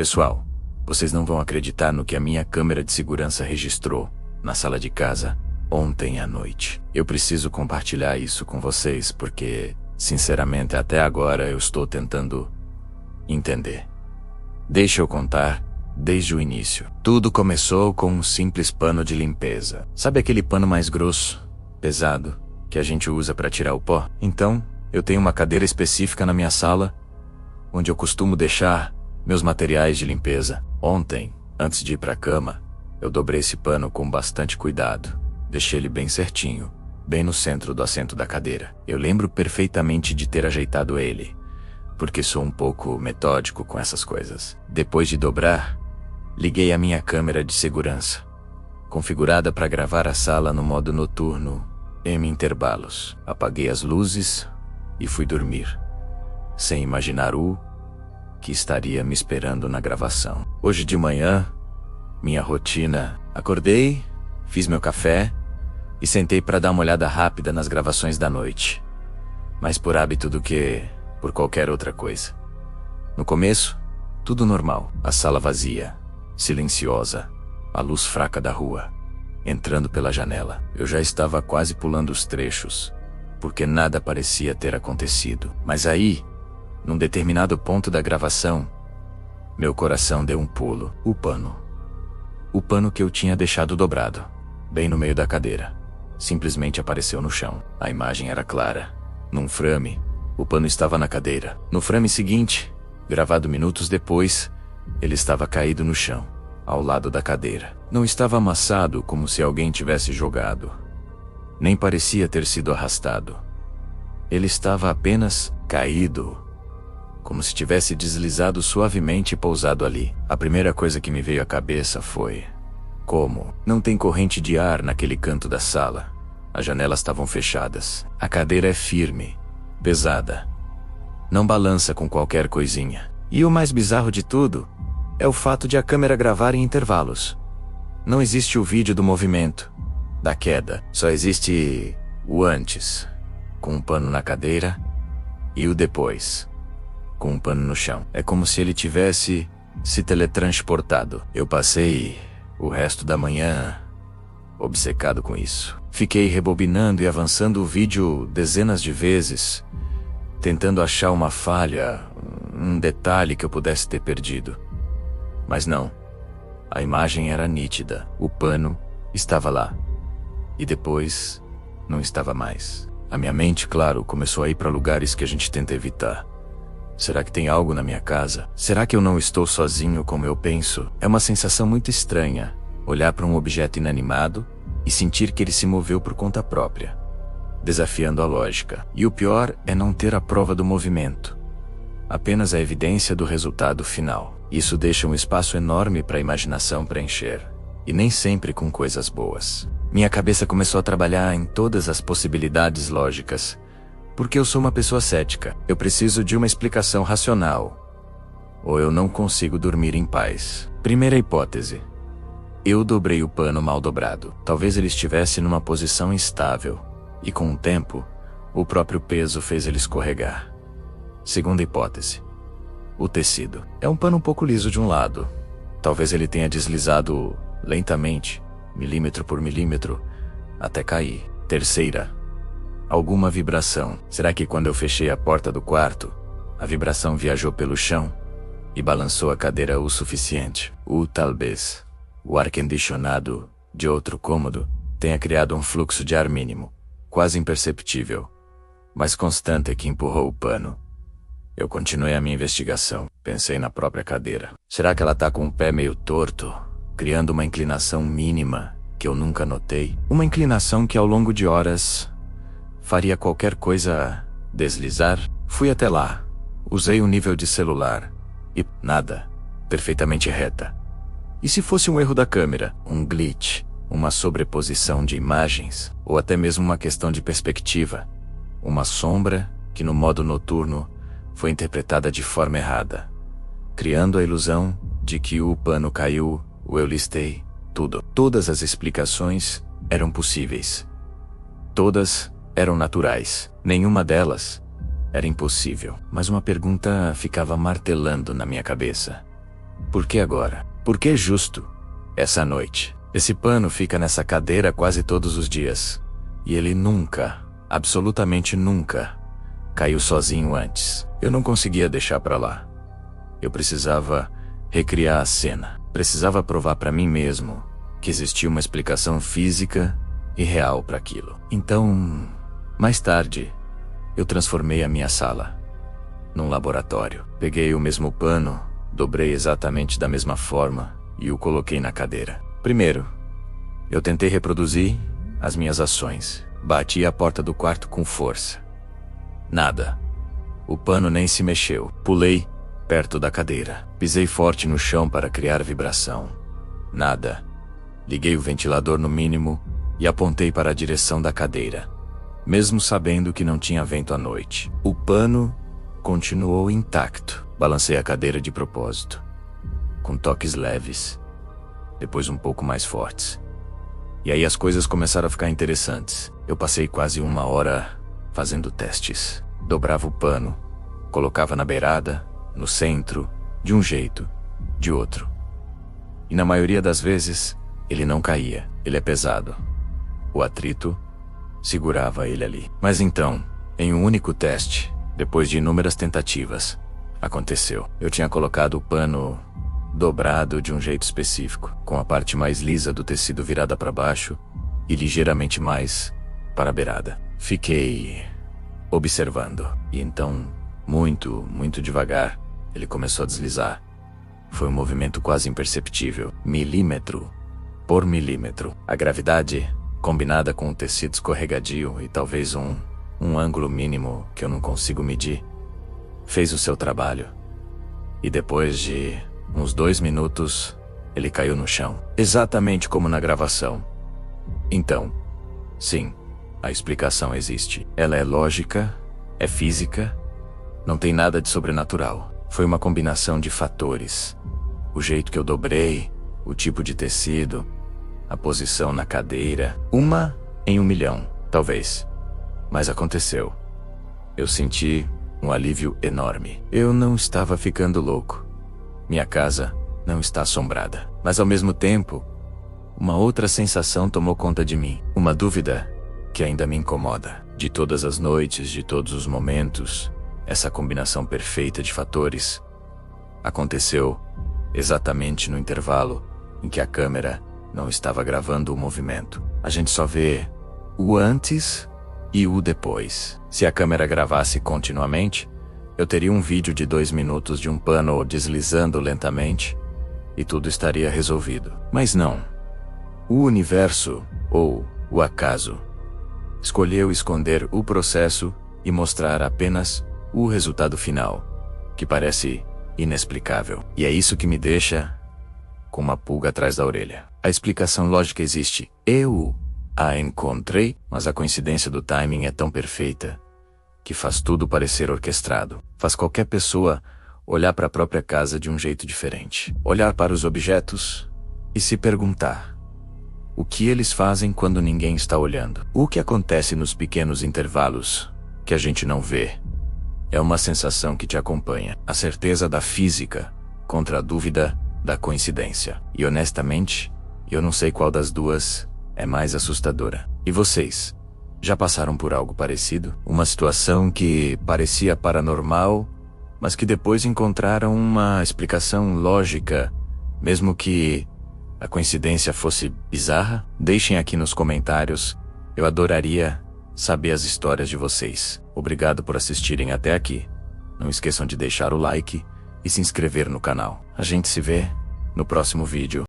Pessoal, vocês não vão acreditar no que a minha câmera de segurança registrou na sala de casa ontem à noite. Eu preciso compartilhar isso com vocês porque, sinceramente, até agora eu estou tentando entender. Deixa eu contar desde o início. Tudo começou com um simples pano de limpeza. Sabe aquele pano mais grosso, pesado, que a gente usa para tirar o pó? Então, eu tenho uma cadeira específica na minha sala, onde eu costumo deixar meus materiais de limpeza. Ontem, antes de ir para a cama, eu dobrei esse pano com bastante cuidado. Deixei ele bem certinho, bem no centro do assento da cadeira. Eu lembro perfeitamente de ter ajeitado ele, porque sou um pouco metódico com essas coisas. Depois de dobrar, liguei a minha câmera de segurança, configurada para gravar a sala no modo noturno, em intervalos. Apaguei as luzes e fui dormir, sem imaginar o que estaria me esperando na gravação. Hoje de manhã, minha rotina: acordei, fiz meu café e sentei para dar uma olhada rápida nas gravações da noite, mais por hábito do que por qualquer outra coisa. No começo, tudo normal. A sala vazia, silenciosa, a luz fraca da rua entrando pela janela. Eu já estava quase pulando os trechos, porque nada parecia ter acontecido. Mas aí, num determinado ponto da gravação, meu coração deu um pulo. O pano que eu tinha deixado dobrado, bem no meio da cadeira, simplesmente apareceu no chão. A imagem era clara. Num frame, o pano estava na cadeira. No frame seguinte, gravado minutos depois, ele estava caído no chão, ao lado da cadeira. Não estava amassado como se alguém tivesse jogado, nem parecia ter sido arrastado. Ele estava apenas caído, como se tivesse deslizado suavemente e pousado ali. A primeira coisa que me veio à cabeça foi: como? Não tem corrente de ar naquele canto da sala. As janelas estavam fechadas. A cadeira é firme, pesada, não balança com qualquer coisinha. E o mais bizarro de tudo é o fato de a câmera gravar em intervalos. Não existe o vídeo do movimento, da queda. Só existe o antes, com um pano na cadeira, e o depois, com um pano no chão. É como se ele tivesse se teletransportado. Eu passei o resto da manhã obcecado com isso. Fiquei rebobinando e avançando o vídeo dezenas de vezes, tentando achar uma falha, um detalhe que eu pudesse ter perdido. Mas não. A imagem era nítida. O pano estava lá. E depois, não estava mais. A minha mente, claro, começou a ir para lugares que a gente tenta evitar. Será que tem algo na minha casa? Será que eu não estou sozinho como eu penso? É uma sensação muito estranha olhar para um objeto inanimado e sentir que ele se moveu por conta própria, desafiando a lógica. E o pior é não ter a prova do movimento, apenas a evidência do resultado final. Isso deixa um espaço enorme para a imaginação preencher, e nem sempre com coisas boas. Minha cabeça começou a trabalhar em todas as possibilidades lógicas, porque eu sou uma pessoa cética. Eu preciso de uma explicação racional, ou eu não consigo dormir em paz. Primeira hipótese: eu dobrei o pano mal dobrado. Talvez ele estivesse numa posição instável, e com o tempo, o próprio peso fez ele escorregar. Segunda hipótese: o tecido. É um pano um pouco liso de um lado. Talvez ele tenha deslizado lentamente, milímetro por milímetro, até cair. Terceira: alguma vibração. Será que quando eu fechei a porta do quarto, a vibração viajou pelo chão e balançou a cadeira o suficiente? Ou talvez o ar-condicionado de outro cômodo tenha criado um fluxo de ar mínimo, quase imperceptível, mas constante, que empurrou o pano. Eu continuei a minha investigação. Pensei na própria cadeira. Será que ela tá com o pé meio torto, criando uma inclinação mínima que eu nunca notei? Uma inclinação que ao longo de horas faria qualquer coisa deslizar? Fui até lá. Usei um nível de celular. E nada. Perfeitamente reta. E se fosse um erro da câmera? Um glitch? Uma sobreposição de imagens? Ou até mesmo uma questão de perspectiva? Uma sombra que no modo noturno foi interpretada de forma errada, criando a ilusão de que o pano caiu, ou eu listei tudo. Todas as explicações eram possíveis. Todas eram naturais. Nenhuma delas era impossível. Mas uma pergunta ficava martelando na minha cabeça. Por que agora? Por que justo essa noite? Esse pano fica nessa cadeira quase todos os dias. E ele nunca, absolutamente nunca, caiu sozinho antes. Eu não conseguia deixar pra lá. Eu precisava recriar a cena. Precisava provar pra mim mesmo que existia uma explicação física e real para aquilo. Então, mais tarde, eu transformei a minha sala num laboratório. Peguei o mesmo pano, dobrei exatamente da mesma forma e o coloquei na cadeira. Primeiro, eu tentei reproduzir as minhas ações. Bati a porta do quarto com força. Nada. O pano nem se mexeu. Pulei perto da cadeira. Pisei forte no chão para criar vibração. Nada. Liguei o ventilador no mínimo e apontei para a direção da cadeira, mesmo sabendo que não tinha vento à noite. O pano continuou intacto. Balancei a cadeira de propósito, com toques leves, depois um pouco mais fortes. E aí as coisas começaram a ficar interessantes. Eu passei quase 1 hora fazendo testes. Dobrava o pano, colocava na beirada, no centro, de um jeito, de outro. E na maioria das vezes, ele não caía. Ele é pesado. O atrito segurava ele ali. Mas então, em um único teste, depois de inúmeras tentativas, aconteceu. Eu tinha colocado o pano dobrado de um jeito específico, com a parte mais lisa do tecido virada para baixo e ligeiramente mais para a beirada. Fiquei observando. E então, muito devagar, ele começou a deslizar. Foi um movimento quase imperceptível, milímetro por milímetro. A gravidade, combinada com o tecido escorregadio e talvez um ângulo mínimo que eu não consigo medir, fez o seu trabalho. E depois de uns 2 minutos, ele caiu no chão, exatamente como na gravação. Então, sim, a explicação existe. Ela é lógica, é física, não tem nada de sobrenatural. Foi uma combinação de fatores. O jeito que eu dobrei, o tipo de tecido, a posição na cadeira. 1 em 1 milhão, talvez. Mas aconteceu. Eu senti um alívio enorme. Eu não estava ficando louco. Minha casa não está assombrada. Mas ao mesmo tempo, uma outra sensação tomou conta de mim. Uma dúvida que ainda me incomoda. De todas as noites, de todos os momentos, essa combinação perfeita de fatores aconteceu exatamente no intervalo em que a câmera não estava gravando o movimento. A gente só vê o antes e o depois. Se a câmera gravasse continuamente, eu teria um vídeo de 2 minutos de um pano deslizando lentamente e tudo estaria resolvido. Mas não. O universo, ou o acaso, escolheu esconder o processo e mostrar apenas o resultado final, que parece inexplicável. E é isso que me deixa com uma pulga atrás da orelha. A explicação lógica existe. Eu a encontrei, mas a coincidência do timing é tão perfeita que faz tudo parecer orquestrado. Faz qualquer pessoa olhar para a própria casa de um jeito diferente. Olhar para os objetos e se perguntar o que eles fazem quando ninguém está olhando. O que acontece nos pequenos intervalos que a gente não vê é uma sensação que te acompanha. A certeza da física contra a dúvida da coincidência. E honestamente, eu não sei qual das duas é mais assustadora. E vocês? Já passaram por algo parecido? Uma situação que parecia paranormal, mas que depois encontraram uma explicação lógica, mesmo que a coincidência fosse bizarra? Deixem aqui nos comentários. Eu adoraria saber as histórias de vocês. Obrigado por assistirem até aqui. Não esqueçam de deixar o like e se inscrever no canal. A gente se vê no próximo vídeo.